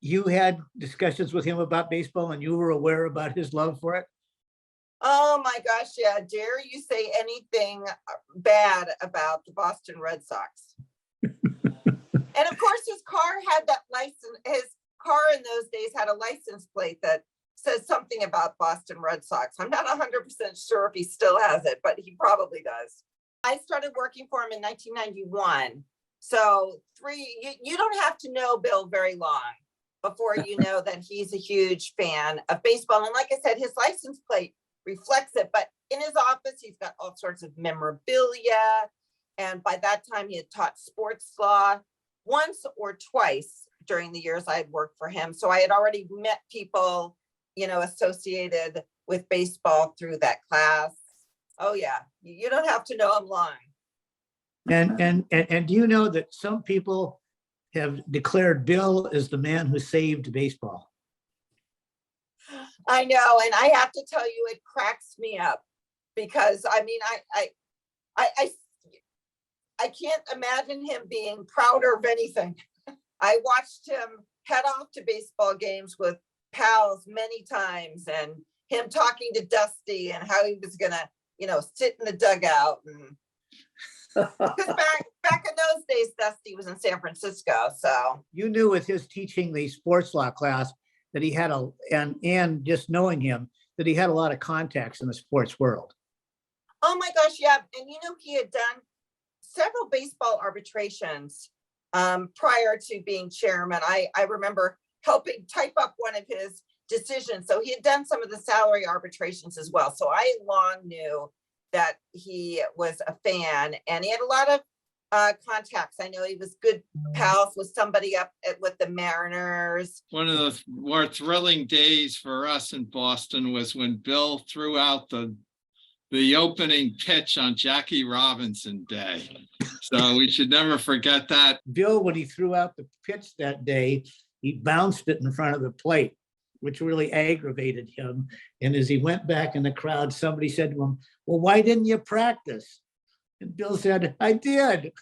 you had discussions with him about baseball and you were aware about his love for it? Oh my gosh, yeah. Dare you say anything bad about the Boston Red Sox? And of course, his car had that license. His car in those days had a license plate that says something about Boston Red Sox. I'm not 100% sure if he still has it, but he probably does. I started working for him in 1991. So you don't have to know Bill very long before you know that he's a huge fan of baseball. And like I said, his license plate reflects it, but in his office, he's got all sorts of memorabilia. And by that time, he had taught sports law once or twice during the years I had worked for him. So I had already met people, associated with baseball through that class. Oh yeah, you don't have to know him long. And do you know that some people have declared Bill as the man who saved baseball? I know, and I have to tell you, it cracks me up because I mean, I can't imagine him being prouder of anything. I watched him head off to baseball games with pals many times, and him talking to Dusty and how he was gonna, sit in the dugout. And because back in those days, Dusty was in San Francisco, so you knew with his teaching the sports law class that he had and just knowing him that he had a lot of contacts in the sports world. Oh my gosh, yeah, and he had done several baseball arbitrations prior to being chairman. I remember helping type up one of his decisions. So he had done some of the salary arbitrations as well. So I long knew that he was a fan, and he had a lot of contacts. I know he was good pals with somebody up with the Mariners. One of the more thrilling days for us in Boston was when Bill threw out the opening pitch on Jackie Robinson Day. So we should never forget that. Bill, when he threw out the pitch that day, he bounced it in front of the plate, which really aggravated him. And as he went back in the crowd, somebody said to him, "Well, why didn't you practice?" And Bill said, "I did."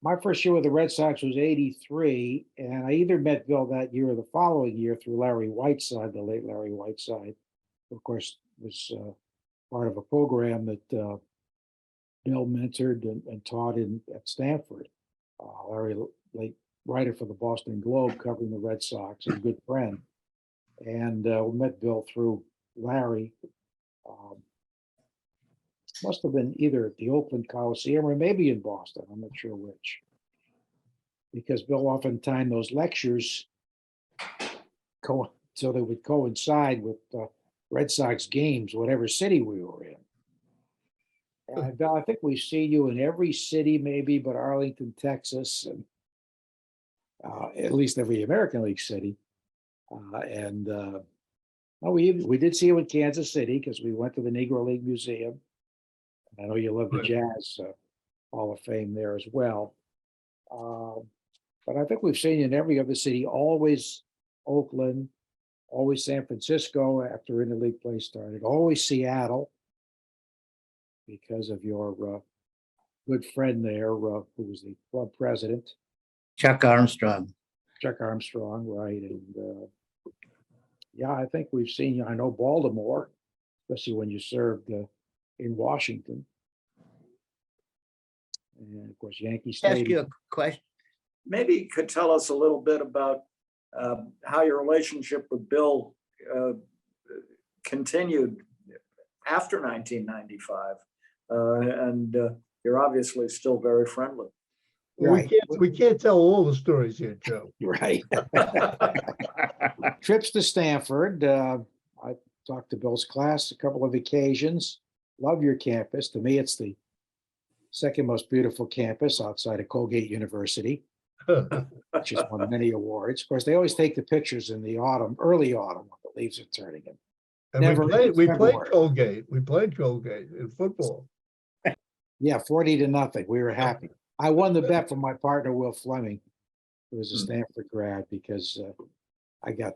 My first year with the Red Sox was '83, and I either met Bill that year or the following year through Larry Whiteside, the late Larry Whiteside. Of course, was part of a program that Bill mentored and taught at Stanford. Larry, late writer for the Boston Globe, covering the Red Sox, and a good friend. And we met Bill through Larry. Must have been either at the Oakland Coliseum or maybe in Boston. I'm not sure which. Because Bill often timed those lectures so they would coincide with Red Sox games, whatever city we were in. And Bill, I think we've seen you in every city, maybe, but Arlington, Texas, and at least every American League city. We did see you in Kansas City because we went to the Negro League Museum. I know you love the Jazz Hall of Fame there as well. But I think we've seen you in every other city, always Oakland, always San Francisco after interleague play started, always Seattle because of your good friend there, who was the club president. Chuck Armstrong. Chuck Armstrong, right. And yeah, I think we've seen you. I know Baltimore, especially when you served in Washington. And of course, Yankee Stadium. Ask you a question. Maybe you could tell us a little bit about how your relationship with Bill continued after 1995. And you're obviously still very friendly. Right. We can't tell all the stories here, Joe. Right. Trips to Stanford. I talked to Bill's class a couple of occasions. Love your campus. To me, it's the second most beautiful campus outside of Colgate University, which has won many awards. Of course, they always take the pictures in the autumn, early autumn, when the leaves are turning. And we played Colgate. We played Colgate in football. Yeah, 40-0. We were happy. I won the bet from my partner, Will Fleming, who was a Stanford grad, because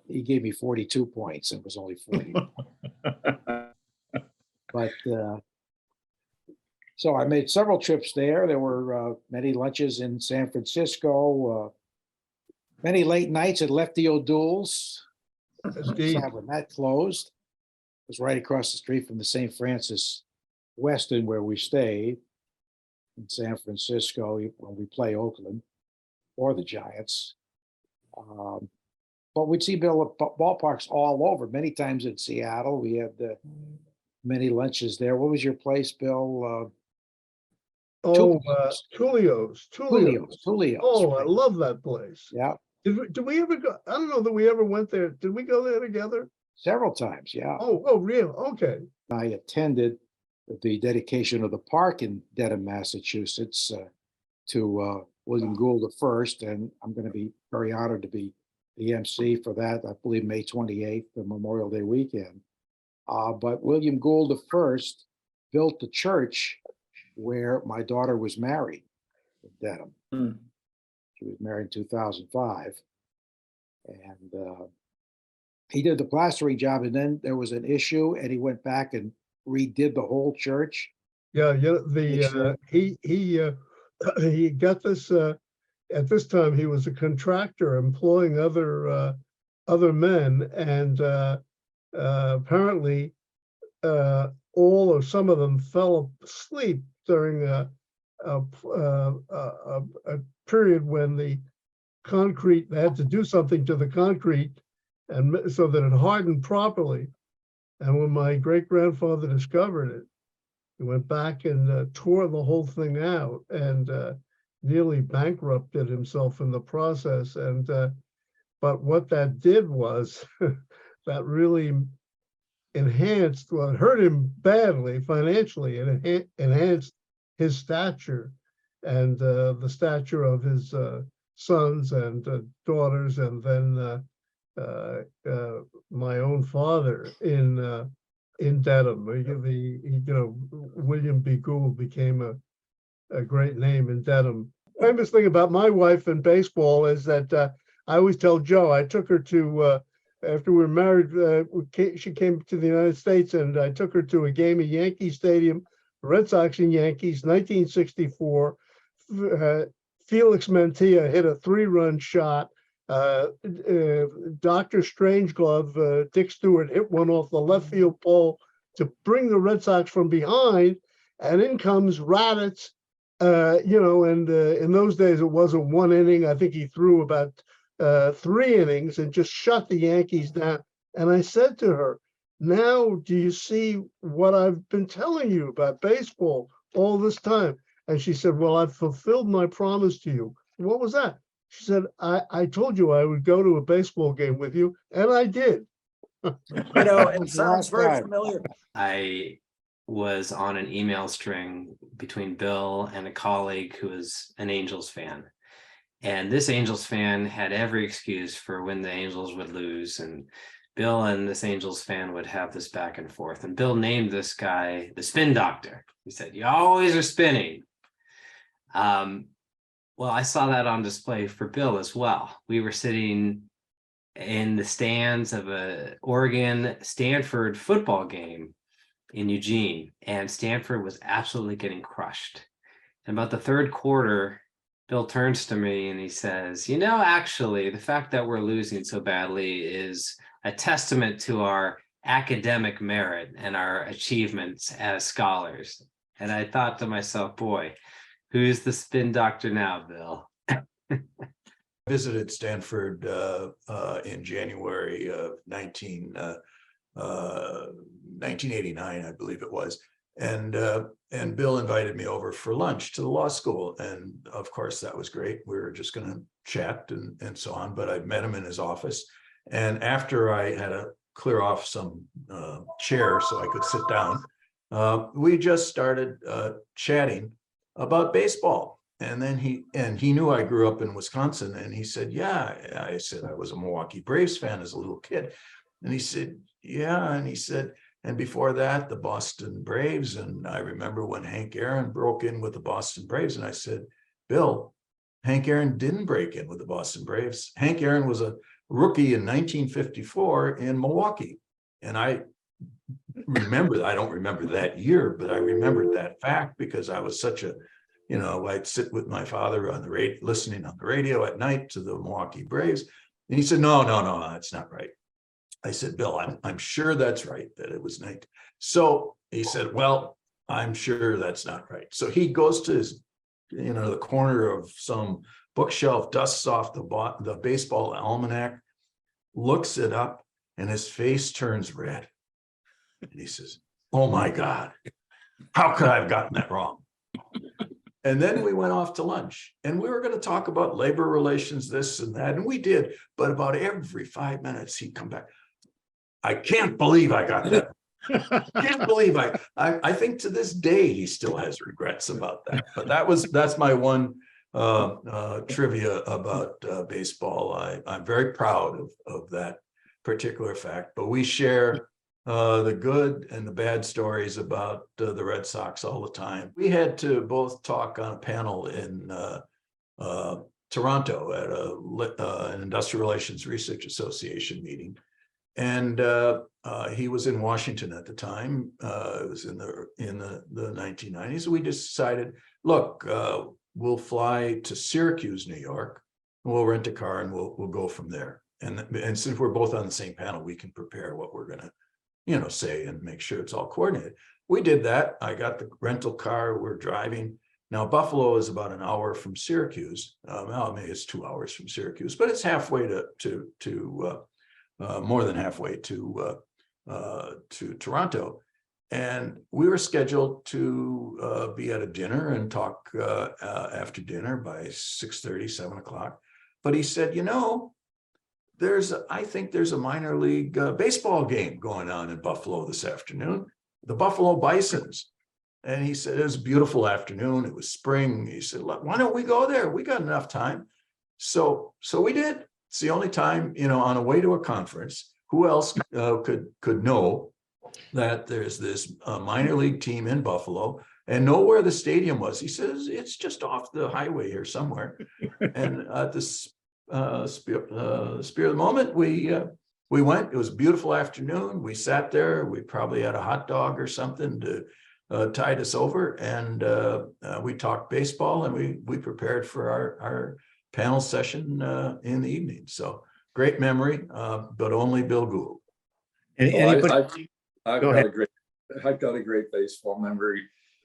he gave me 42 points and it was only 40. But So I made several trips there. There were many lunches in San Francisco, many late nights at Lefty O'Doul's. Indeed. Sad when that closed. It was right across the street from the St. Francis Westin where we stayed in San Francisco when we play Oakland or the Giants. But we'd see Bill at ballparks all over, many times in Seattle. We had many lunches there. What was your place, Bill? Oh, Tulio's. Tulio's. Tulio's. Oh, I right. love that place. Yeah, Did we ever go? I don't know that we ever went there. Did we go there together? several times, yeah. Oh, real? Okay. I attended the dedication of the park in Dedham, Massachusetts, to William Gould I, and I'm going to be very honored to be the MC for that. I believe May 28th, the Memorial Day weekend. But William Gould I built the church where my daughter was married in Dedham. Hmm. She was married in 2005, and he did the plastering job, and then there was an issue, and he went back and redid the whole church. Yeah, Make sure. He got this at this time he was a contractor employing other men, and apparently all or some of them fell asleep during a period when the concrete, they had to do something to the concrete and so that it hardened properly. And when my great grandfather discovered it, he went back and tore the whole thing out and nearly bankrupted himself in the process. And but what that did was that really enhanced, well, it hurt him badly financially, and it enhanced his stature and the stature of his sons and daughters, and then my own father in Dedham. William B. Gould became a great name in Dedham. Famous thing about my wife in baseball is that I always tell Joe, I took her to, after we were married, she came to the United States, and I took her to a game at Yankee Stadium, Red Sox and Yankees, 1964. Felix Mantilla hit a 3-run shot. Dr. Strangeglove, Dick Stewart, hit one off the left field pole to bring the Red Sox from behind, and in comes Raditz. And in those days it wasn't one inning. I think he threw about 3 innings and just shut the Yankees down. And I said to her, "Now do you see what I've been telling you about baseball all this time?" And she said, "Well, I've fulfilled my promise to you." "What was that?" She said, I told you I would go to a baseball game with you, and I did. It sounds very familiar. I was on an email string between Bill and a colleague who was an Angels fan. And this Angels fan had every excuse for when the Angels would lose. And Bill and this Angels fan would have this back and forth. And Bill named this guy the spin doctor. He said, "You always are spinning." Well, I saw that on display for Bill as well. We were sitting in the stands of a Oregon-Stanford football game in Eugene, and Stanford was absolutely getting crushed. And about the third quarter, Bill turns to me and he says, "Actually, the fact that we're losing so badly is a testament to our academic merit and our achievements as scholars." And I thought to myself, boy, who's the spin doctor now, Bill? Visited Stanford in January of 1989, I believe it was. And Bill invited me over for lunch to the law school. And of course, that was great. We were just going to chat and so on, but I met him in his office. And after I had to clear off some chairs so I could sit down, we just started chatting about baseball. And then he knew I grew up in Wisconsin, and he said, "Yeah." I said I was a Milwaukee Braves fan as a little kid. And he said, "Yeah." And he said, "And before that, the Boston Braves." And I remember when Hank Aaron broke in with the Boston Braves. And I said, "Bill, Hank Aaron didn't break in with the Boston Braves. Hank Aaron was a rookie in 1954 in Milwaukee." And I remember, I don't remember that year, but I remembered that fact because I was such a, I'd sit with my father on the radio, listening on the radio at night to the Milwaukee Braves. And he said, no, that's not right. I said, Bill, I'm sure that's right, that it was night. So he said, well, I'm sure that's not right. So he goes to his, the corner of some bookshelf, dusts off the baseball almanac, looks it up, and his face turns red. And he says, oh my God, how could I have gotten that wrong? And then we went off to lunch and we were going to talk about labor relations, this and that. And we did, but about every 5 minutes he'd come back. I can't believe I got that. Can't believe I think to this day he still has regrets about that. But that's my one trivia about baseball. I'm very proud of that particular fact, but we share the good and the bad stories about the Red Sox all the time. We had to both talk on a panel in Toronto at an Industrial Relations Research Association meeting. And he was in Washington at the time. It was in the 1990s. We decided, look, we'll fly to Syracuse, New York. We'll rent a car and we'll go from there. And since we're both on the same panel, we can prepare what we're going to, say and make sure it's all coordinated. We did that. I got the rental car. We're driving. Now, Buffalo is about an hour from Syracuse. Well, maybe it's 2 hours from Syracuse, but it's halfway to more than halfway to Toronto. And we were scheduled to be at a dinner and talk after dinner by 6:30, 7 o'clock. But he said, I think there's a minor league baseball game going on in Buffalo this afternoon, the Buffalo Bisons. And he said, it was a beautiful afternoon. It was spring. He said, why don't we go there? We got enough time. So we did. It's the only time, on a way to a conference, who else could know that there's this minor league team in Buffalo and know where the stadium was. He says, it's just off the highway here somewhere. And at this spirit of the moment, we went. It was a beautiful afternoon. We sat there. We probably had a hot dog or something to tide us over. And we talked baseball and we prepared for our panel session in the evening. So great memory, but only Bill Gould. I've got a great baseball memory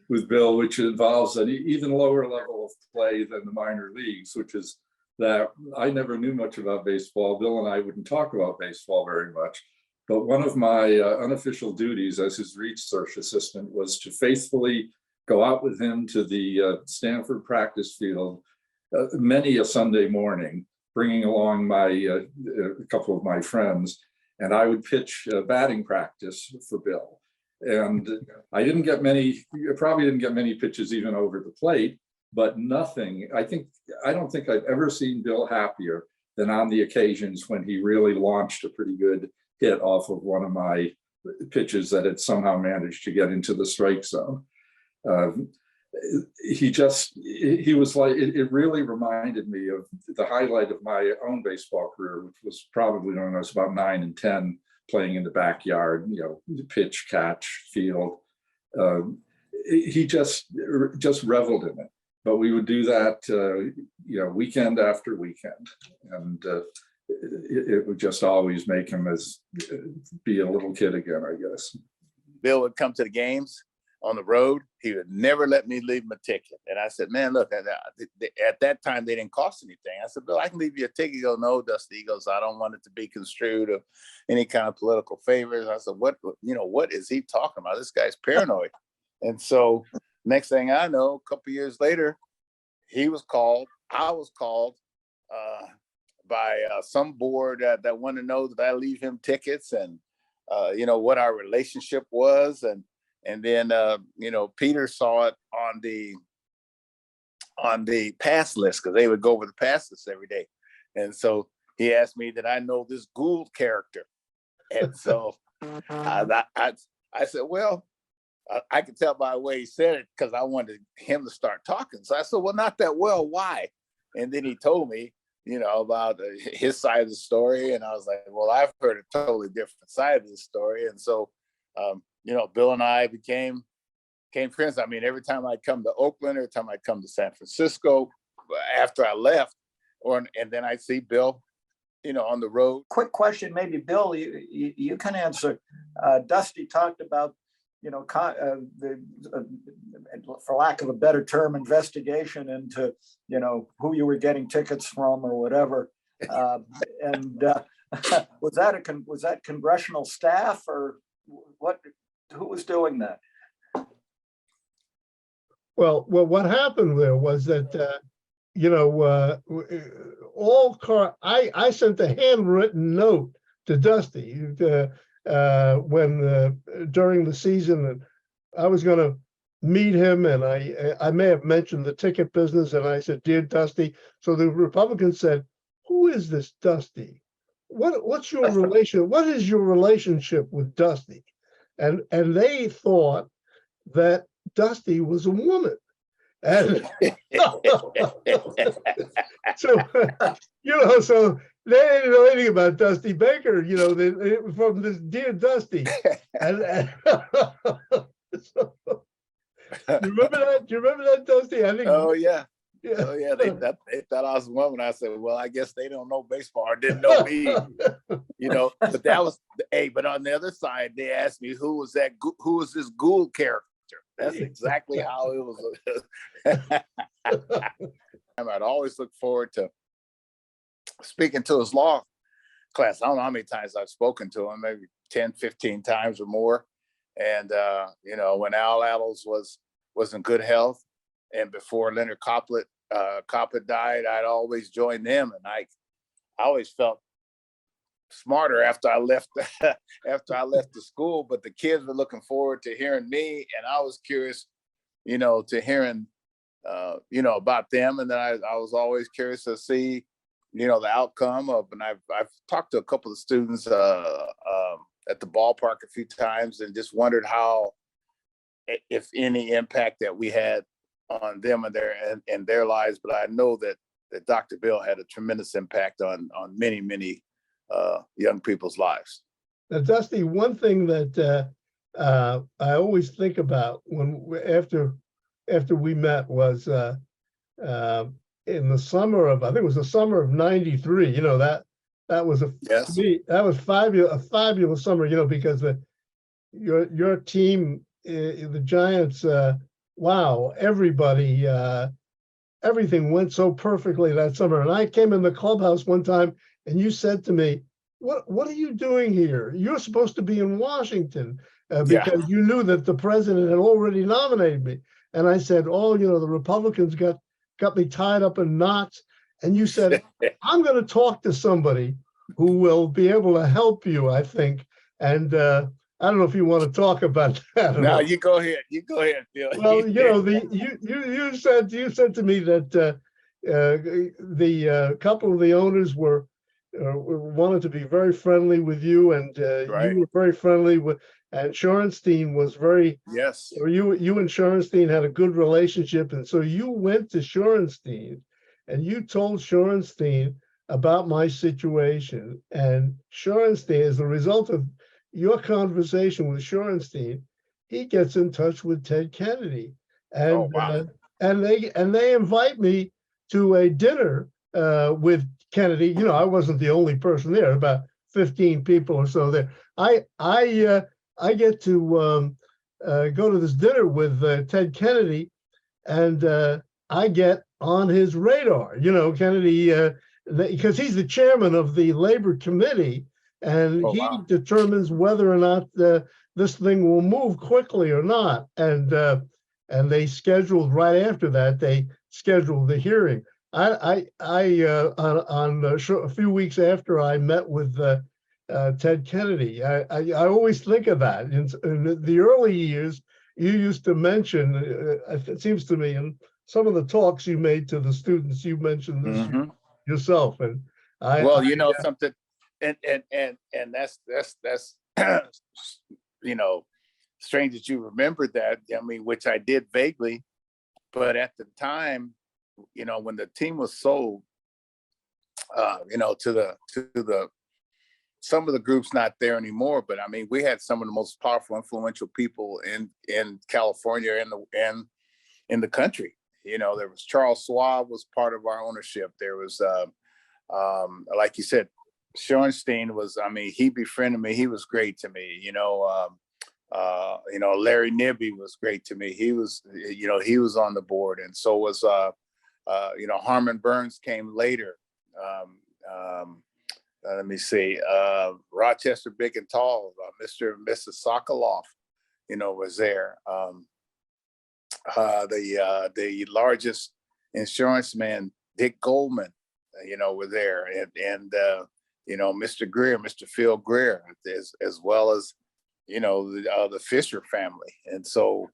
with Bill, which involves an even lower level of play than the minor leagues, which is that I never knew much about baseball. Bill and I wouldn't talk about baseball very much, but one of my unofficial duties as his research assistant was to faithfully go out with him to the Stanford practice field many a Sunday morning, bringing along a couple of my friends, and I would pitch batting practice for Bill. And I probably didn't get many pitches even over the plate, but nothing. I don't think I've ever seen Bill happier than on the occasions when he really launched a pretty good hit off of one of my pitches that had somehow managed to get into the strike zone. He was like, it really reminded me of the highlight of my own baseball career, which was probably when I was about 9 and 10, playing in the backyard, pitch, catch, field. He just reveled in it. But we would do that, weekend after weekend, and it would just always make him be a little kid again, I guess. Bill would come to the games on the road. He would never let me leave him a ticket. And I said, man, look, at that time, they didn't cost anything. I said, Bill, I can leave you a ticket. He goes, no, Dusty. He goes, I don't want it to be construed of any kind of political favors. I said, what is he talking about? This guy's paranoid. And so next thing I know, a couple of years later, I was called by some board that wanted to know that I leave him tickets and, what our relationship was. And then, Peter saw it on the pass list, because they would go over the pass list every day. And so he asked me, did I know this Gould character? And so I said, well, I could tell by the way he said it, because I wanted him to start talking. So I said, well, not that well, why? And then he told me, about his side of the story. And I was like, well, I've heard a totally different side of the story. And so Bill and I became friends. I mean, every time I'd come to Oakland, every time I'd come to San Francisco, after I left, and then I'd see Bill, on the road. Quick question, maybe Bill, you can answer. Dusty talked about, for lack of a better term, investigation into, who you were getting tickets from or whatever. Was that congressional staff or what? Who was doing that? Well, what happened there was that, I sent a handwritten note to Dusty when during the season, and I was going to meet him, and I may have mentioned the ticket business, and I said, "Dear Dusty." So the Republicans said, "Who is this Dusty? What's your relation? What is your relationship with Dusty?" And they thought that Dusty was a woman. And so so they didn't know anything about Dusty Baker, from this Dear Dusty. And so, you remember that? Do you remember that, Dusty? I think. Oh yeah. Yeah. Oh yeah, they thought I was a woman. I said, well, I guess they don't know baseball or didn't know me, But that was, but on the other side, they asked me who was this Gould character. That's exactly how it was. I'd always look forward to speaking to his law class. I don't know how many times I've spoken to him, maybe 10, 15 times or more. And when Al Attles was in good health, and before Leonard Coplett died, I'd always join them, and I always felt smarter after I left the school. But the kids were looking forward to hearing me, and I was curious, to hearing, about them. And then I was always curious to see, the outcome of. And I've talked to a couple of students at the ballpark a few times, and just wondered how, if any, impact that we had on them and their lives. But I know that Dr. Bill had a tremendous impact on many, many young people's lives. Now, Dusty, one thing that I always think about after we met was in the summer of, I think it was the summer of '93. That was Yes. to me, that was a fabulous summer. Because your team, the Giants. Wow, everybody, everything went so perfectly that summer. And I came in the clubhouse one time, and you said to me, what are you doing here? You're supposed to be in Washington, because you knew that the president had already nominated me. And I said, oh, the Republicans got me tied up in knots. And you said, I'm going to talk to somebody who will be able to help you, I think. And I don't know if you want to talk about that. No, you go ahead. Bill. Well, you said to me that the couple of the owners wanted to be very friendly with you, and Right. you were very friendly with. And Shorenstein was very. Yes. Or you and Shorenstein had a good relationship, and so you went to Shorenstein, and you told Shorenstein about my situation, and Shorenstein, as a result of your conversation with Shorenstein, he gets in touch with Ted Kennedy, and Oh, wow. and they invite me to a dinner with Kennedy. I wasn't the only person there; about 15 people or so there. I get to go to this dinner with Ted Kennedy, and I get on his radar. Kennedy, because he's the chairman of the Labor Committee. And he determines whether or not this thing will move quickly or not. And they scheduled right after that. They scheduled the hearing. A few weeks after I met with Ted Kennedy, I always think of that. In the early years, you used to mention. It seems to me in some of the talks you made to the students, you mentioned this yourself. And something. And that's strange that you remembered that. I mean, which I did vaguely, but at the time, when the team was sold, to the some of the groups not there anymore, but I mean, we had some of the most powerful, influential people in California and in the country. You know, there was Charles Schwab was part of our ownership. There was, like you said, Schoenstein was, I mean, he befriended me. He was great to me. Larry Nibby was great to me. He was on the board, and so was, Harmon Burns came later. Let me see, Rochester Big and Tall, Mr. and Mrs. Sokoloff, was there. The largest insurance man, Dick Goldman, were there, and Mr. Greer, Mr. Phil Greer, as well as, the Fisher family. And so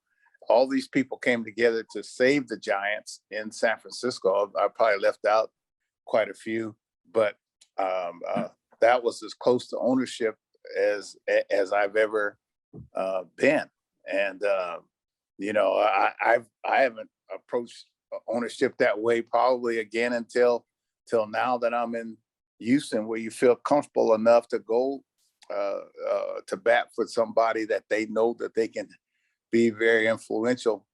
all these people came together to save the Giants in San Francisco. I probably left out quite a few, but that was as close to ownership as I've ever been. And I haven't approached ownership that way probably again until now that I'm in Houston, where you feel comfortable enough to go to bat for somebody that they know that they can be very influential,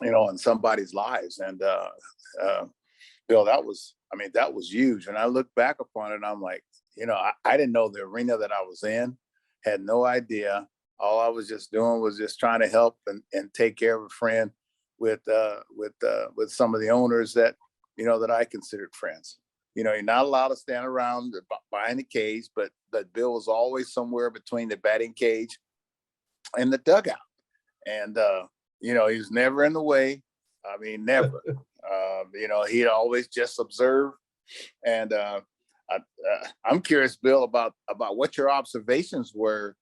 in somebody's lives. And Bill, that was huge. And I look back upon it and I'm like, I didn't know the arena that I was in, had no idea. All I was just doing was just trying to help and take care of a friend with some of the owners that, that I considered friends. You're not allowed to stand around behind the cage, but Bill was always somewhere between the batting cage and the dugout. And, he was never in the way. I mean, never. He'd always just observe. And I'm curious, Bill, about what your observations were,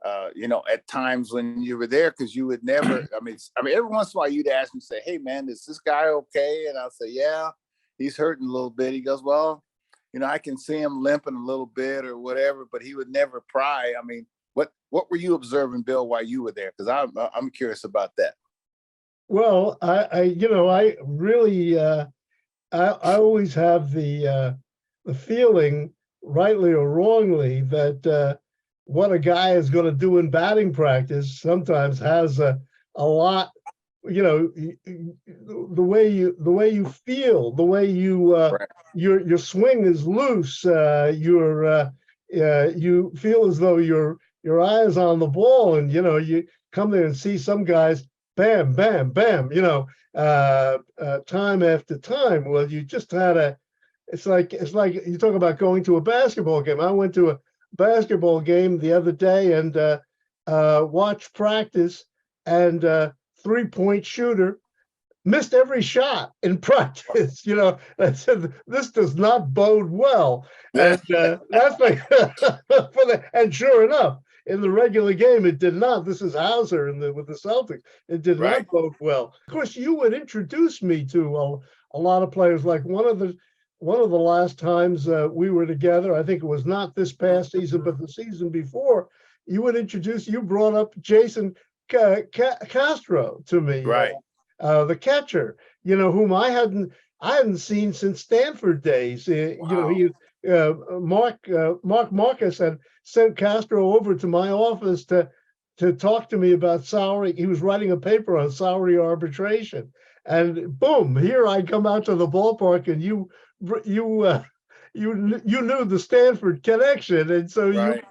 at times when you were there, because you would never, I mean, every once in a while you'd ask me, say, hey, man, is this guy okay? And I'll say, yeah, he's hurting a little bit. He goes, well, I can see him limping a little bit or whatever, but he would never pry. I mean, what were you observing, Bill, while you were there? Because I'm curious about that. Well, I really, I always have the feeling, rightly or wrongly, that what a guy is going to do in batting practice sometimes has a lot, the way you feel, the way you Right. your swing is loose, you feel as though your eye is on the ball, and you come there and see some guys, bam, bam, bam, time after time. Well, you just had it's like you talk about going to a basketball game. I went to a basketball game the other day and watched practice, and 3-point shooter missed every shot in practice. I said, this does not bode well. And that's like, and sure enough, in the regular game, it did not. This is Hauser with the Celtics. It did Right. not bode well. Of course, you would introduce me to a lot of players. Like one of the last times we were together, I think it was not this past season, but the season before, you brought up Jason Castro to me. Right. The catcher, whom I hadn't seen since Stanford days. Mark Marcus had sent Castro over to my office to talk to me about salary. He was writing a paper on salary arbitration, and boom, here I come out to the ballpark, and you knew the Stanford connection, and so Right. you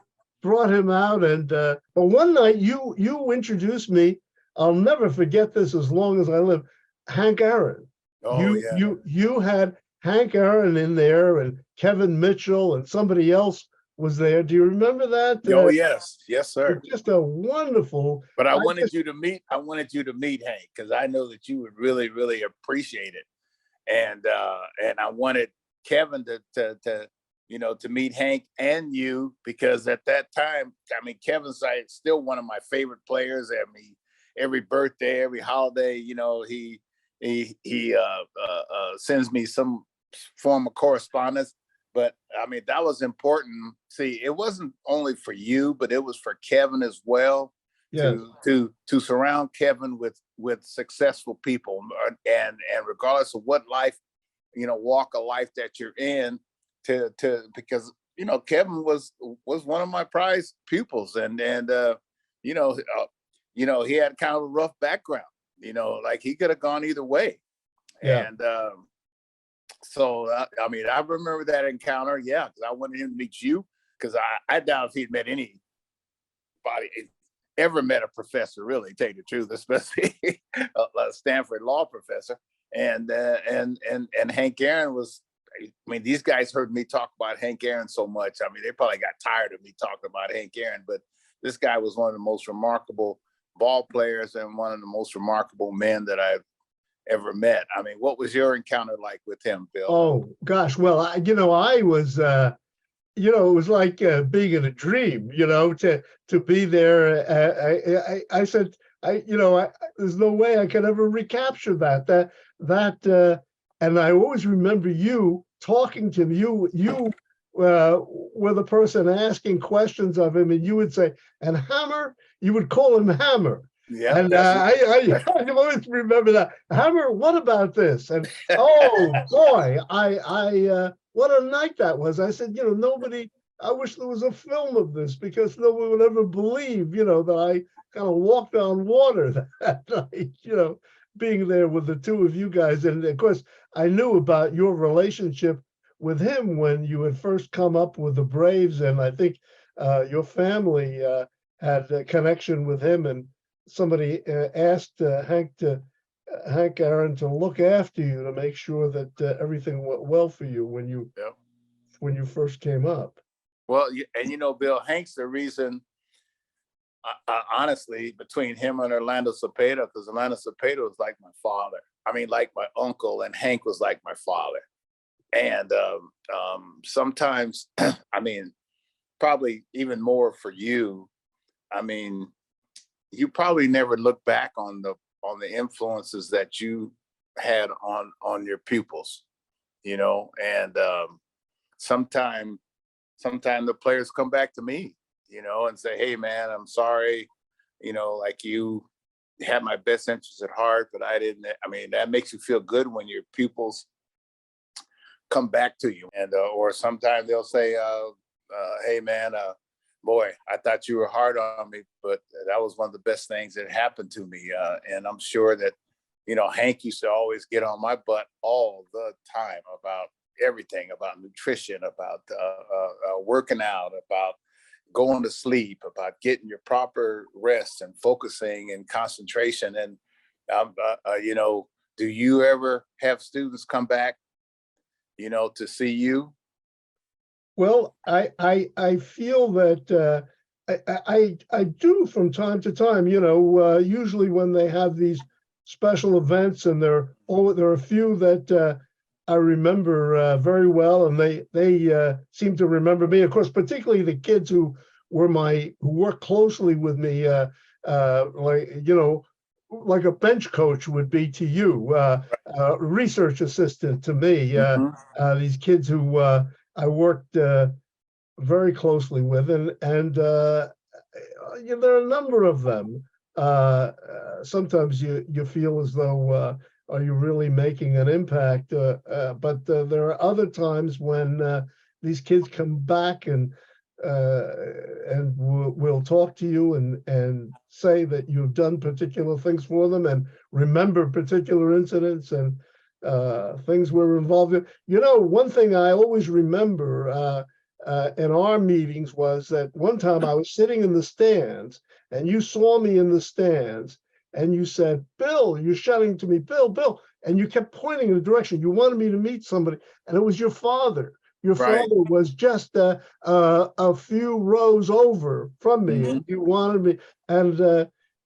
brought him out. And but one night you introduced me. I'll never forget this as long as I live. Hank Aaron. Oh, yeah. You had Hank Aaron in there, and Kevin Mitchell, and somebody else was there. Do you remember that? Oh, yes. Yes, sir. Just a wonderful. But I wanted you to meet Hank, because I know that you would really, really appreciate it. And I wanted Kevin to meet Hank and you, because at that time, I mean, Kevin's still one of my favorite players. I mean, every birthday, every holiday, he sends me some form of correspondence. But I mean, that was important. See, it wasn't only for you, but it was for Kevin as well. Yes. To surround Kevin with successful people, and regardless of what life, walk of life that you're in, because Kevin was one of my prized pupils, and you know, he had kind of a rough background. Like he could have gone either way. Yeah. And so I mean, I remember that encounter. Yeah, because I wanted him to meet you, because I doubt if he'd met anybody, ever met a professor, really, tell you the truth, especially a Stanford law professor. And Hank Aaron was, I mean, these guys heard me talk about Hank Aaron so much. I mean, they probably got tired of me talking about Hank Aaron, but this guy was one of the most remarkable ball players and one of the most remarkable men that I've ever met. I mean, what was your encounter like with him, Bill? Oh gosh, well, I was, it was like being in a dream, to be there. I said, there's no way I could ever recapture that. And I always remember you talking to him. You were the person asking questions of him, and you would say, "And Hammer," you would call him Hammer. Yeah, And I always remember that. Hammer, what about this? And oh boy, what a night that was. I said, nobody, I wish there was a film of this, because no one would ever believe, that I kind of walked on water that night, being there with the two of you guys. And of course, I knew about your relationship with him when you had first come up with the Braves. And I think your family had a connection with him, and somebody asked Hank Aaron to look after you, to make sure that everything went well for you when you first came up. Well, and Bill, Hank's the reason, honestly, between him and Orlando Cepeda, because Orlando Cepeda was like my father. I mean, like my uncle, and Hank was like my father. And sometimes, I mean, probably even more for you. I mean, you probably never look back on the influences that you had on your pupils, and sometimes the players come back to me, and say, "Hey man, I'm sorry, like you had my best interests at heart, but I didn't." I mean, that makes you feel good when your pupils come back to you. And or sometimes they'll say, "Hey man, boy, I thought you were hard on me, but that was one of the best things that happened to me." And I'm sure that, Hank used to always get on my butt all the time about everything, about nutrition, about working out, about going to sleep, about getting your proper rest and focusing and concentration. And, do you ever have students come back, to see you? Well, I feel that I do from time to time, usually when they have these special events, and there are a few that I remember very well, and they seem to remember me. Of course, particularly the kids who worked closely with me, like a bench coach would be to you, research assistant to me. These kids who I worked very closely with, and there are a number of them. Sometimes you feel as though, are you really making an impact? But there are other times when these kids come back and will talk to you and say that you've done particular things for them, and remember particular incidents and things we're involved in. One thing I always remember in our meetings was that one time I was sitting in the stands, and you saw me in the stands, and you said, "Bill," you're shouting to me, "Bill, Bill," and you kept pointing in the direction. You wanted me to meet somebody, and it was your father. Your Right. father was just a few rows over from me, and you wanted me. And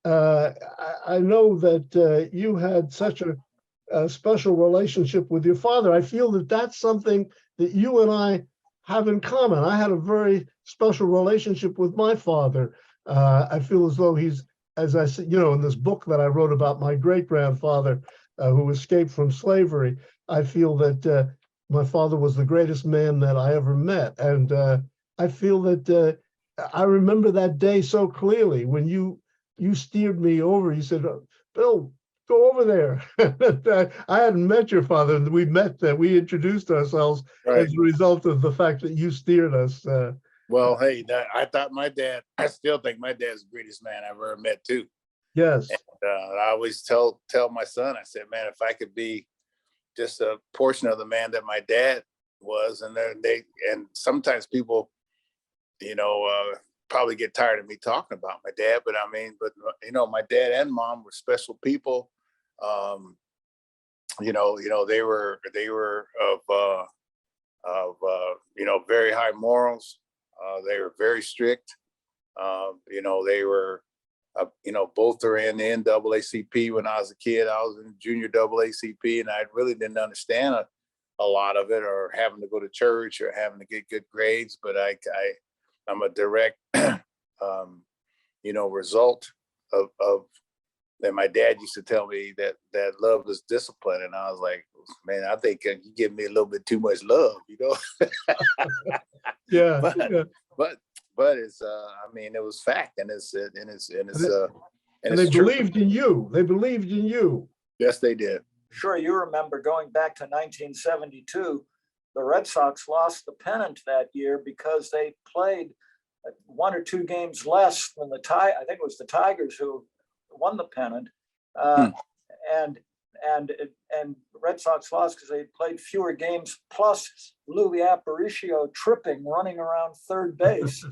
I know that you had such a special relationship with your father. I feel that that's something that you and I have in common. I had a very special relationship with my father. I feel as though he's, as I said, in this book that I wrote about my great-grandfather who escaped from slavery, I feel that my father was the greatest man that I ever met. And I feel that I remember that day so clearly when you steered me over. You said, "Bill, go over there. I hadn't met your father, and we met, we introduced ourselves Right. as a result of the fact that you steered us. Well, hey, I thought my dad, I still think my dad's the greatest man I've ever met too. Yes, I always tell my son, I said, man, if I could be just a portion of the man that my dad was, and and sometimes people, probably get tired of me talking about my dad, but my dad and mom were special people. They were of very high morals. They were very strict. They were, both are in the NAACP. When I was a kid, I was in junior AACP, and I really didn't understand a lot of it, or having to go to church or having to get good grades. But I'm a direct, result of that. My dad used to tell me that love is discipline, and I was like, man, I think you give me a little bit too much love, yeah, but yeah. but it's it was fact, and it's And they true. believed in you. They believed in you. Yes, they did. Sure, you remember going back to 1972, the Red Sox lost the pennant that year because they played 1 or 2 games less than I think it was the Tigers who won the pennant. And the Red Sox lost because they played fewer games, plus Louis Aparicio tripping, running around third base,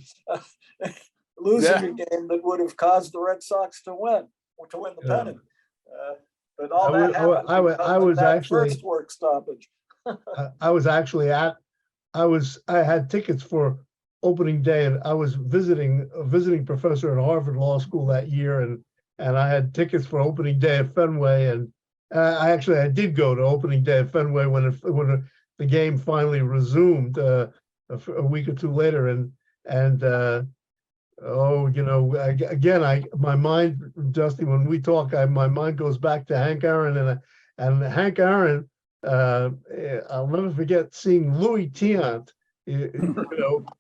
losing a game that would have caused the Red Sox to win the pennant. But all that happened I was that actually first work stoppage. I had tickets for opening day, and I was a visiting professor at Harvard Law School that year, and I had tickets for opening day at Fenway, and I did go to opening day at Fenway when the game finally resumed a week or two later, my mind, Dusty, when we talk, my mind goes back to Hank Aaron, and Hank Aaron. I'll never forget seeing Louis Tiant,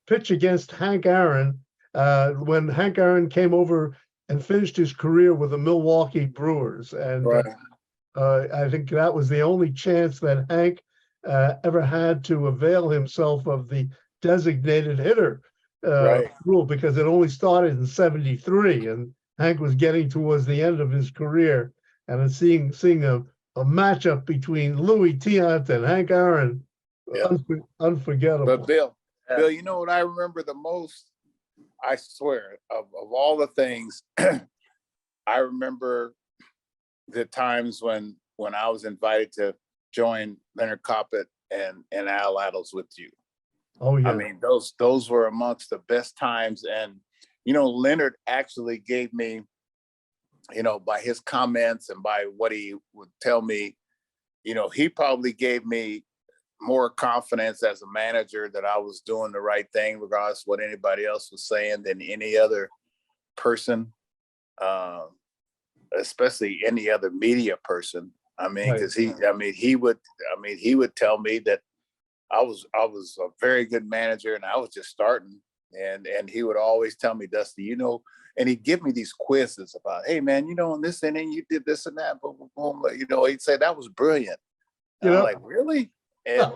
pitch against Hank Aaron when Hank Aaron came over and finished his career with the Milwaukee Brewers, and Right. I think that was the only chance that Hank ever had to avail himself of the designated hitter Right. rule, because it only started in '73, and Hank was getting towards the end of his career, and seeing a matchup between Louis Tiant and Hank Aaron, Yeah. unforgettable. But Bill, you know what I remember the most? I swear, of all the things, I remember the times when I was invited to join Leonard Coppett and Al Attles with you. Oh yeah. I mean, those were amongst the best times. And, Leonard actually gave me, by his comments and by what he would tell me, he probably gave me more confidence as a manager that I was doing the right thing, regardless of what anybody else was saying, than any other person, especially any other media person. I mean, because he would tell me that I was a very good manager and I was just starting, and he would always tell me, Dusty, and he'd give me these quizzes about, hey man, in this inning you did this and that, boom, boom, boom. He'd say that was brilliant. And I'm like, really? And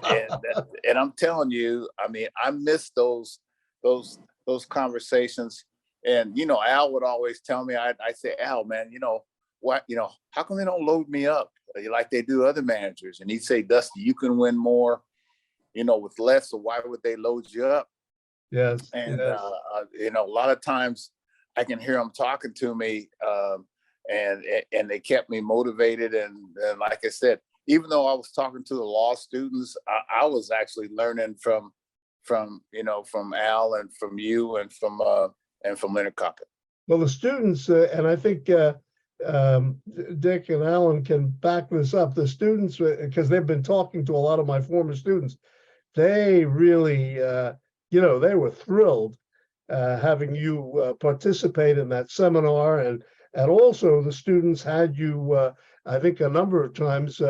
I'm telling you, I mean, I miss those conversations. And Al would always tell me, I'd say, Al, man, what, how come they don't load me up like they do other managers? And he'd say, Dusty, you can win more, with less. So why would they load you up? Yes. And yes. a lot of times I can hear them talking to me, and they kept me motivated. And like I said, even though I was talking to the law students, I was actually learning from Al and from you and from Leonard Coppett. Well, the students, and I think Dick and Alan can back this up. The students, because they've been talking to a lot of my former students, they really, they were thrilled having you participate in that seminar, and also the students had you. I think a number of times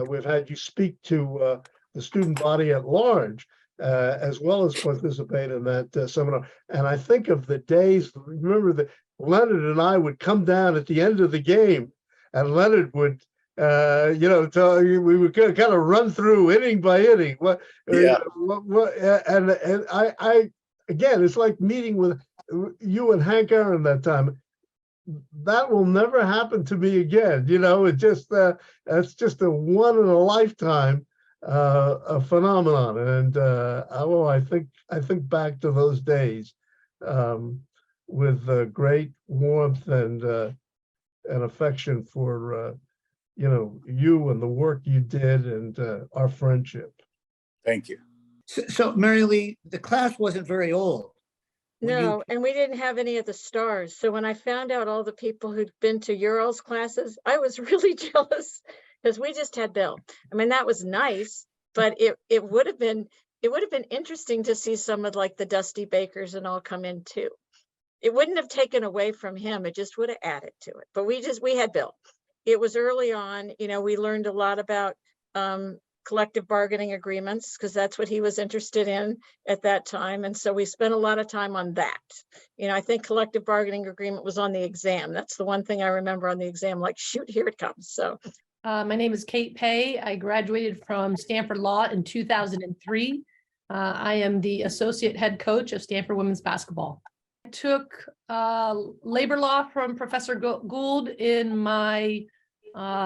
we've had you speak to the student body at large, as well as participate in that seminar. And I think of the days. Remember that Leonard and I would come down at the end of the game and Leonard would, tell you, we would kind of run through inning by inning. Yeah. And I, again, it's like meeting with you and Hank Aaron that time. That will never happen to me again. It just, it's just a one in a lifetime a phenomenon. And I think back to those days with great warmth and affection for you and the work you did and our friendship. Thank you. So Mary Lee, the class wasn't very old. When you- No, and we didn't have any of the stars. So when I found out all the people who'd been to Ural's classes, I was really jealous because we just had Bill. I mean, that was nice, but it would have been interesting to see some of like the Dusty Bakers and all come in too. It wouldn't have taken away from him. It just would have added to it. But we had Bill. It was early on, we learned a lot about collective bargaining agreements because that's what he was interested in at that time. And so we spent a lot of time on that. I think collective bargaining agreement was on the exam. That's the one thing I remember on the exam, like, shoot, here it comes. So my name is Kate Pay. I graduated from Stanford Law in 2003. I am the associate head coach of Stanford women's basketball. I took labor law from Professor Gould in my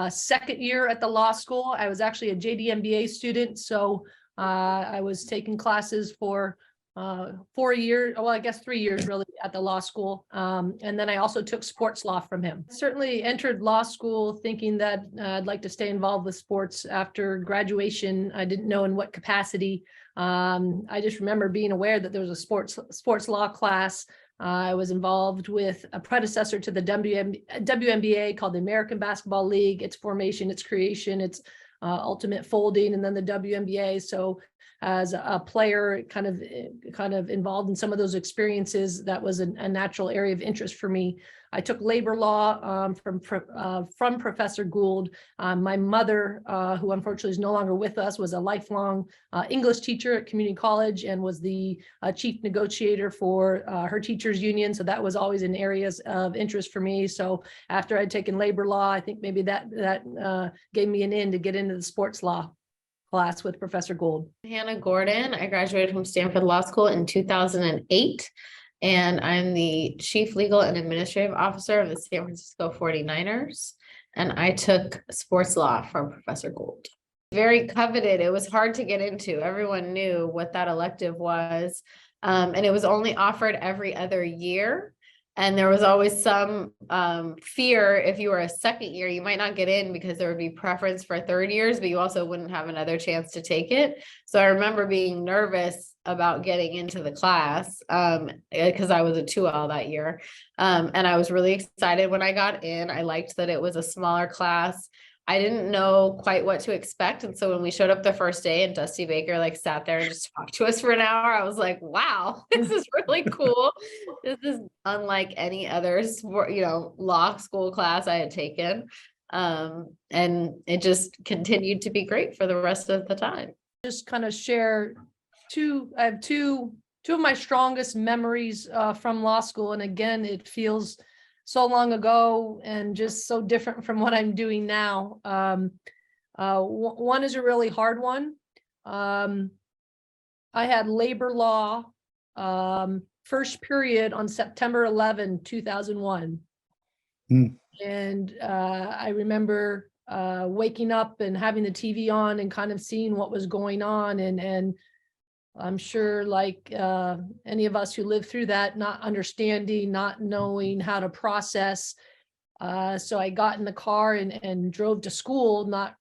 second year at the law school. I was actually a JD MBA student, so I was taking classes for 4 years, well, I guess 3 years really at the law school. And then I also took sports law from him. Certainly entered law school thinking that I'd like to stay involved with sports after graduation. I didn't know in what capacity. I just remember being aware that there was a sports law class. I was involved with a predecessor to the WNBA called the American Basketball League, its formation, its creation, its ultimate folding, and then the WNBA. So as a player, kind of involved in some of those experiences, that was a natural area of interest for me. I took labor law from Professor Gould. My mother, who unfortunately is no longer with us, was a lifelong English teacher at community college and was the chief negotiator for her teachers union. So that was always in areas of interest for me. So after I'd taken labor law, I think maybe that gave me an in to get into the sports law class with Professor Gould. Hannah Gordon. I graduated from Stanford Law School in 2008, and I'm the Chief Legal and Administrative Officer of the San Francisco 49ers. And I took sports law from Professor Gould. Very coveted. It was hard to get into. Everyone knew what that elective was. And it was only offered every other year. And there was always some fear if you were a second year, you might not get in because there would be preference for third years, but you also wouldn't have another chance to take it. So I remember being nervous about getting into the class because I was a 2L that year. And I was really excited when I got in. I liked that it was a smaller class. I didn't know quite what to expect. And so when we showed up the first day and Dusty Baker sat there and just talked to us for an hour, I was like, wow, this is really cool. This is unlike any other law school class I had taken. And it just continued to be great for the rest of the time. Just kind of share I have two of my strongest memories from law school. And again, it feels so long ago and just so different from what I'm doing now. One is a really hard one. I had labor law first period on September 11, 2001. And I remember waking up and having the TV on and kind of seeing what was going on. And I'm sure like any of us who lived through that, not understanding, not knowing how to process. So I got in the car and drove to school, not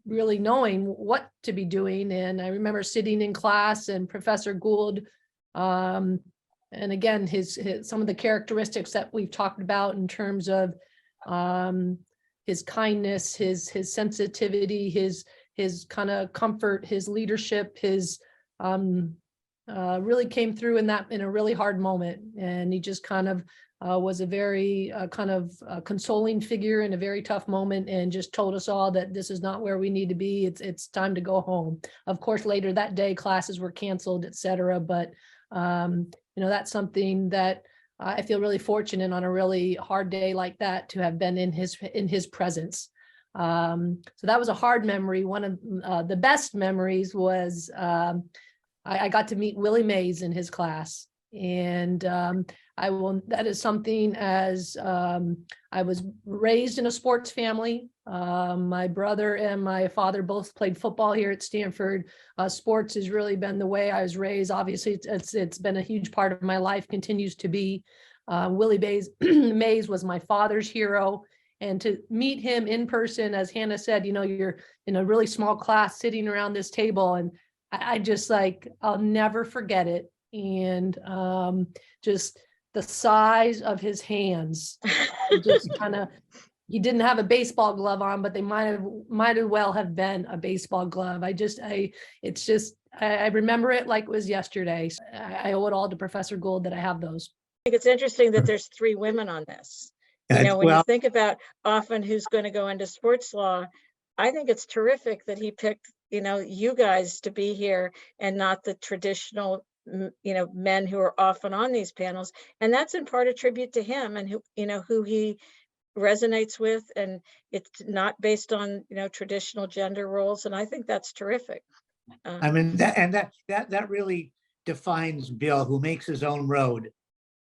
really knowing what to be doing. And I remember sitting in class and Professor Gould, and again, his some of the characteristics that we've talked about in terms of his kindness, his sensitivity, his kind of comfort, his leadership, his really came through in a really hard moment. And he just kind of was a very consoling figure in a very tough moment and just told us all that this is not where we need to be. It's time to go home. Of course, later that day, classes were canceled, et cetera. But, that's something that I feel really fortunate on a really hard day like that to have been in his presence. So that was a hard memory. One of the best memories was I got to meet Willie Mays in his class. And that is something as I was raised in a sports family. My brother and my father both played football here at Stanford. Sports has really been the way I was raised. Obviously, it's been a huge part of my life, continues to be. Willie Mays was my father's hero. And to meet him in person, as Hannah said, you're in a really small class sitting around this table. And I just I'll never forget it. And just the size of his hands, just he didn't have a baseball glove on, but they might as well have been a baseball glove. I remember it like it was yesterday. I owe it all to Professor Gould that I have those. I think it's interesting that there's 3 women on this. When you think about often who's going to go into sports law, I think it's terrific that he picked, you guys to be here and not the traditional, men who are often on these panels. And that's in part a tribute to him and who he resonates with. And it's not based on, traditional gender roles. And I think that's terrific. I mean, that really defines Bill, who makes his own road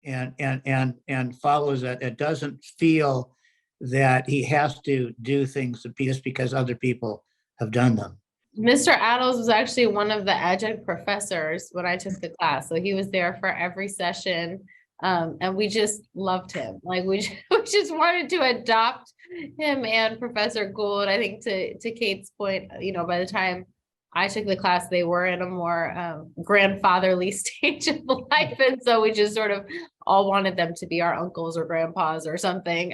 and follows it. It doesn't feel that he has to do things just because other people have done them. Mr. Adels was actually one of the adjunct professors when I took the class. So he was there for every session. And we just loved him. We just wanted to adopt him and Professor Gould. I think to Kate's point, by the time I took the class, they were in a more grandfatherly stage of life. And so we just sort of all wanted them to be our uncles or grandpas or something,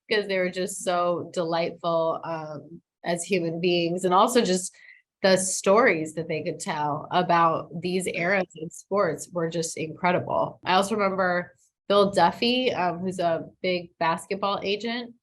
because they were just so delightful as human beings. And also just the stories that they could tell about these eras in sports were just incredible. I also remember Bill Duffy, who's a big basketball agent,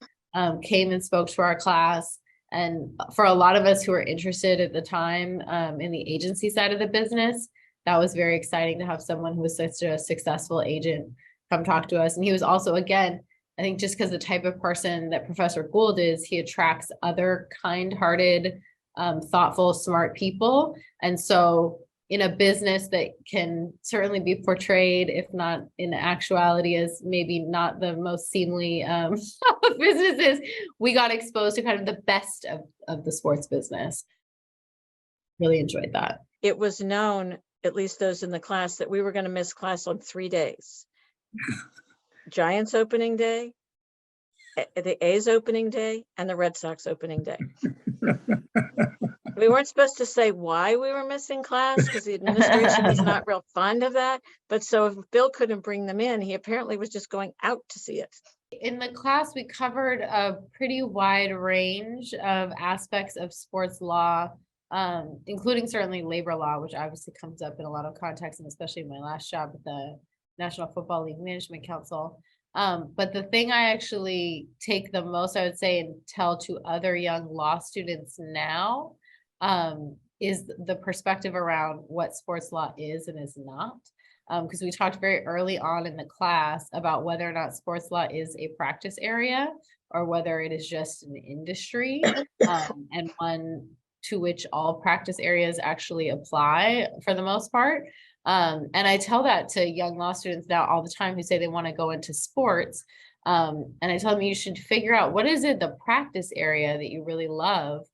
came and spoke to our class. And for a lot of us who were interested at the time in the agency side of the business, that was very exciting to have someone who was such a successful agent come talk to us. And he was also, again, I think just because the type of person that Professor Gould is, he attracts other kind-hearted, thoughtful, smart people. And so in a business that can certainly be portrayed, if not in actuality, as maybe not the most seemly of businesses, we got exposed to kind of the best of the sports business. Really enjoyed that. It was known, at least those in the class, that we were going to miss class on 3 days. Giants opening day, the A's opening day, and the Red Sox opening day. We weren't supposed to say why we were missing class because the administration was not real fond of that. But so if Bill couldn't bring them in, he apparently was just going out to see it. In the class, we covered a pretty wide range of aspects of sports law, including certainly labor law, which obviously comes up in a lot of contexts, and especially in my last job at the National Football League Management Council. But the thing I actually take the most, I would say, and tell to other young law students now is the perspective around what sports law is and is not. Because we talked very early on in the class about whether or not sports law is a practice area or whether it is just an industry and one to which all practice areas actually apply for the most part. And I tell that to young law students now all the time who say they want to go into sports. And I tell them you should figure out what is it, the practice area that you really love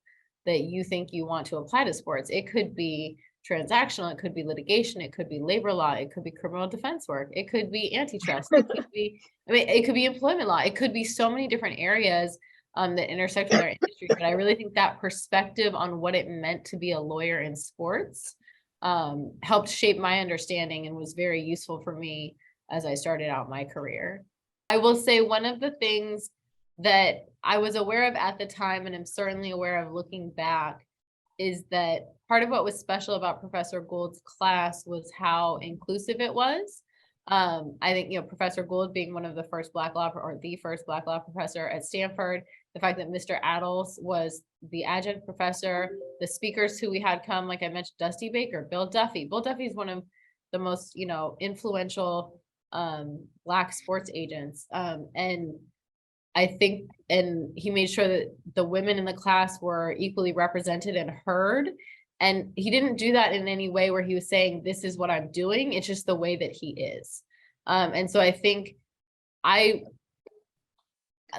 that you think you want to apply to sports. It could be transactional, it could be litigation, it could be labor law, it could be criminal defense work, it could be antitrust, it could be, it could be employment law, it could be so many different areas that intersect with our industry. But I really think that perspective on what it meant to be a lawyer in sports helped shape my understanding and was very useful for me as I started out my career. I will say one of the things that I was aware of at the time, and I'm certainly aware of looking back, is that part of what was special about Professor Gould's class was how inclusive it was. I think, Professor Gould being one of the first Black law or the first Black law professor at Stanford, the fact that Mr. Adels was the adjunct professor, the speakers who we had come, like I mentioned, Dusty Baker, Bill Duffy. Bill Duffy is one of the most, influential Black sports agents. And I think, and he made sure that the women in the class were equally represented and heard. And he didn't do that in any way where he was saying, this is what I'm doing. It's just the way that he is. And so I think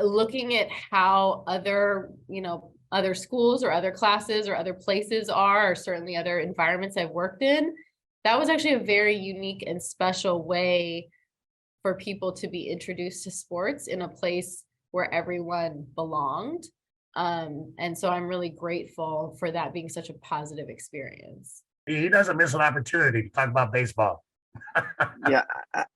looking at how other, other schools or other classes or other places are, or certainly other environments I've worked in, that was actually a very unique and special way for people to be introduced to sports in a place where everyone belonged. And so I'm really grateful for that being such a positive experience. He doesn't miss an opportunity to talk about baseball. Yeah,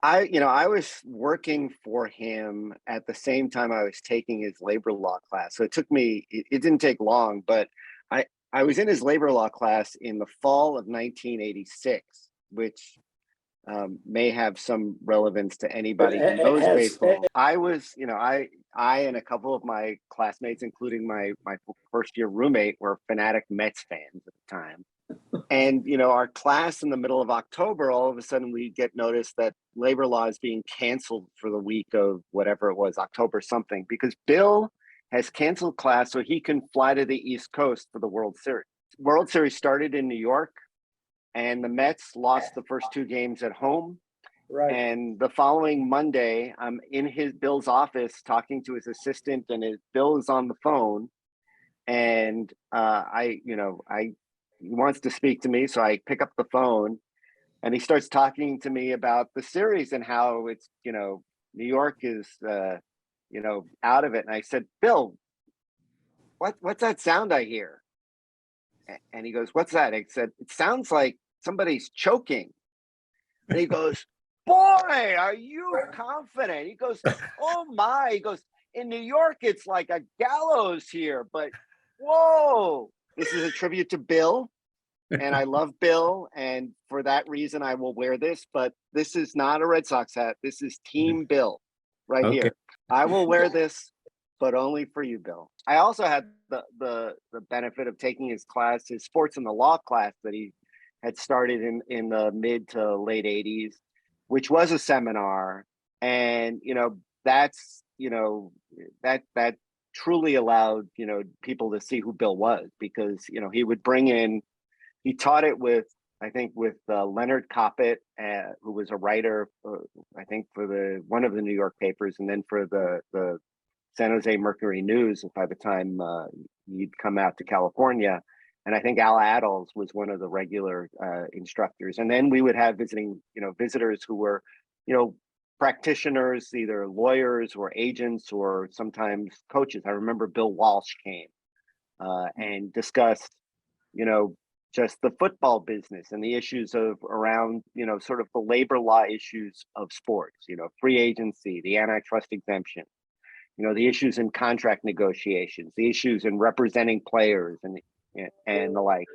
I was working for him at the same time I was taking his labor law class. So it took me, it didn't take long, but I was in his labor law class in the fall of 1986, which may have some relevance to anybody who knows baseball. I was, I and a couple of my classmates, including my first year roommate, were Fanatic Mets fans at the time. And, our class in the middle of October, all of a sudden we get notice that labor law is being canceled for the week of whatever it was, October something, because Bill has canceled class so he can fly to the East Coast for the World Series. World Series started in New York, and the Mets lost the first two games at home. Right. And the following Monday, I'm in Bill's office talking to his assistant, and Bill is on the phone. And he wants to speak to me. So I pick up the phone, and he starts talking to me about the series and how it's, New York is, out of it. And I said, Bill, what's that sound I hear? And he goes, what's that? I said, it sounds like somebody's choking. And he goes, boy, are you confident? He goes, oh my, he goes, in New York, it's like a gallows here, but whoa. This is a tribute to Bill, and I love Bill, and for that reason, I will wear this, but this is not a Red Sox hat. This is Team Bill right here. I will wear this, but only for you, Bill. I also had the benefit of taking his class, his sports and the law class that he had started in the mid to late 80s, which was a seminar. And, that's, that truly allowed, people to see who Bill was, because, he would bring in, he taught it with, I think with Leonard Coppett, who was a writer, I think for one of the New York papers, and then for the San Jose Mercury News by the time he'd come out to California. And I think Al Adels was one of the regular instructors. And then we would have visitors who were, practitioners, either lawyers or agents or sometimes coaches. I remember Bill Walsh came and discussed, just the football business and the issues around, sort of the labor law issues of sports, free agency, the antitrust exemption, the issues in contract negotiations, the issues in representing players and the like.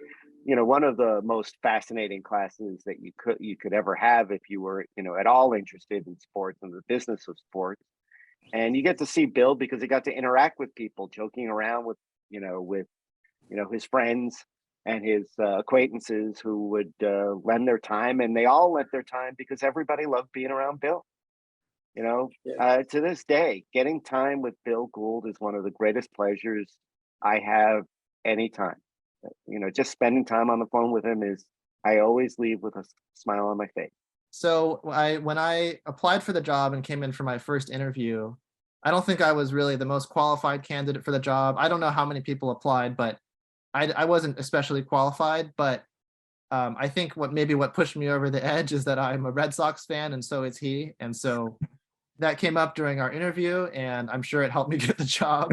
One of the most fascinating classes that you could ever have if you were, at all interested in sports and the business of sports. And you get to see Bill because he got to interact with people, joking around with his friends and his acquaintances who would lend their time, and they all lent their time because everybody loved being around Bill. To this day, getting time with Bill Gould is one of the greatest pleasures I have anytime. Just spending time on the phone with him I always leave with a smile on my face. So when I applied for the job and came in for my first interview, I don't think I was really the most qualified candidate for the job. I don't know how many people applied, but I wasn't especially qualified. But I think what pushed me over the edge is that I'm a Red Sox fan, and so is he. And so that came up during our interview, and I'm sure it helped me get the job.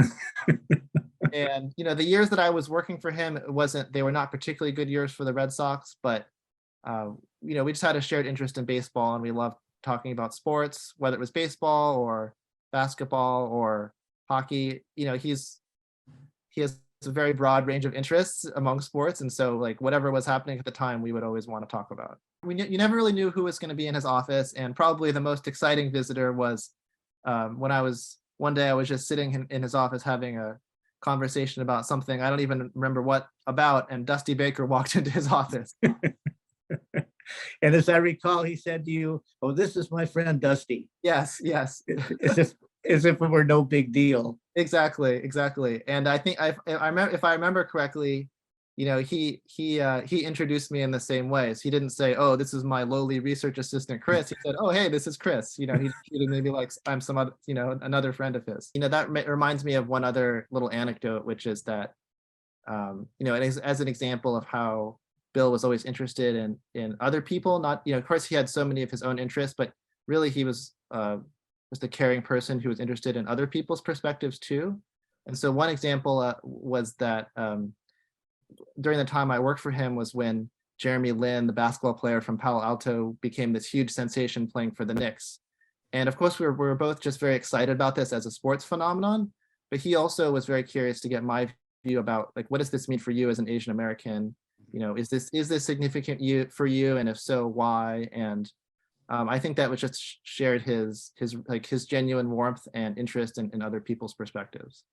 And, the years that I was working for him, they were not particularly good years for the Red Sox, but, we just had a shared interest in baseball, and we loved talking about sports, whether it was baseball or basketball or hockey. He has a very broad range of interests among sports. And so whatever was happening at the time, we would always want to talk about. You never really knew who was going to be in his office. And probably the most exciting visitor was one day I was just sitting in his office having a conversation about something I don't even remember what about, and Dusty Baker walked into his office. And as I recall, he said to you, "Oh, this is my friend Dusty," Yes, yes. as if it were no big deal. Exactly. And I think I remember, if I remember correctly, he introduced me in the same ways. He didn't say, "Oh, this is my lowly research assistant, Chris." He said, "Oh, hey, this is Chris." He treated me like I'm some other, another friend of his. That reminds me of one other little anecdote, which is that, as an example of how Bill was always interested in other people. Not, of course, he had so many of his own interests, but really he was just a caring person who was interested in other people's perspectives too. And so one example was that during the time I worked for him was when Jeremy Lin, the basketball player from Palo Alto, became this huge sensation playing for the Knicks. And of course, we were both just very excited about this as a sports phenomenon, but he also was very curious to get my view about, like, what does this mean for you as an Asian American? Is this significant for you? And if so, why? And I think that was just shared his genuine warmth and interest in other people's perspectives.